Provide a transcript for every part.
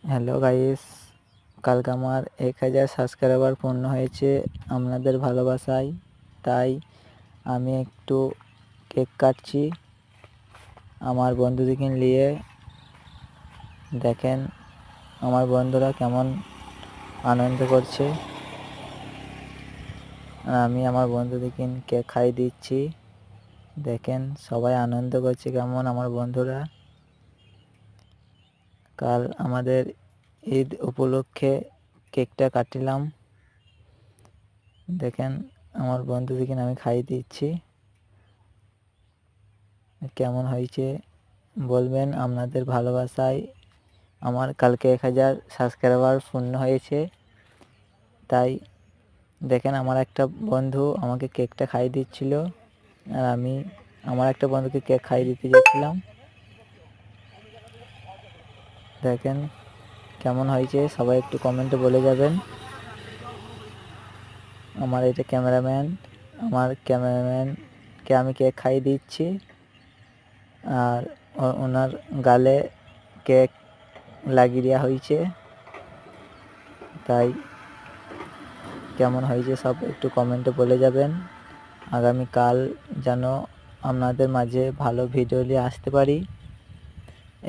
Hello guys, কালকে আমার 1000 subscriber পূর্ণ হয়েছে আপনাদের ভালোবাসায়। তাই আমি একটু কেক কাটছি আমার বন্ধুদেরকে নিয়ে। দেখেন আমার বন্ধুরা কেমন আনন্দ করছে, আর আমি আমার বন্ধুদেরকে কেক খাই দিচ্ছি। দেখেন সবাই আনন্দ করছে কেমন আমার বন্ধুরা। কাল আমাদের ঈদ উপলক্ষে কেকটা কাটিলাম। দেখেন আমার বন্ধুদেরকে আমি খাই দিচ্ছি। কেমন হয়েছে বলবেন। আপনাদের ভালোবাসায় আমার কালকে 1000 সাবস্ক্রাইবার পূর্ণ হয়েছে। তাই দেখেন আমার একটা বন্ধু আমাকে কেকটা খাইয়ে দিচ্ছিল, আর আমি আমার একটা বন্ধুকে কেক খাইয়ে দিতে যাচ্ছিলাম। দেখেন কেমন হয়েছে সবাই একটু কমেন্টে বলে যাবেন। আমার এটা ক্যামেরাম্যান, আমার ক্যামেরাম্যানকে আমি কেক খাইয়ে দিচ্ছি, আর ওনার গালে কেক লাগিয়ে দেওয়া হয়েছে। তাই কেমন হয়েছে সব একটু কমেন্টে বলে যাবেন। আগামীকাল যেন আপনাদের মাঝে ভালো ভিডিও নিয়ে আসতে পারি।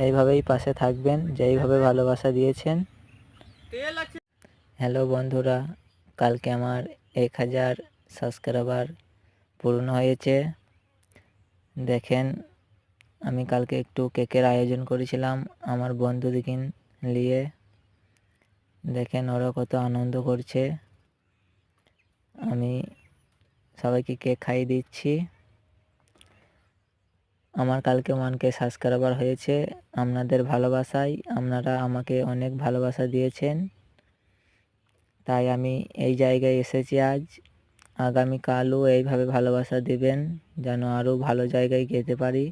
এইভাবেই পাশে থাকবেন, যেইভাবে ভালোবাসা দিয়েছেন। হ্যালো বন্ধুরা, কালকে আমার 1000 সাবস্ক্রাইবার পূর্ণ হয়েছে। দেখেন আমি কালকে একটু কেকের আয়োজন করেছিলাম আমার বন্ধুদেরকে নিয়ে। দেখেন ওরা কত আনন্দ করছে। আমি সবাইকে কেক খাইয়ে দিচ্ছি। আমার কালকে 1K সাবস্ক্রাইবার হয়েছে আপনাদের ভালোবাসায়। আপনারা আমাকে অনেক ভালোবাসা দিয়েছেন, তাই আমি এই জায়গায় এসেছি আজ। আগামীকালও এইভাবে ভালোবাসা দেবেন যেন আরও ভালো জায়গায় যেতে পারি।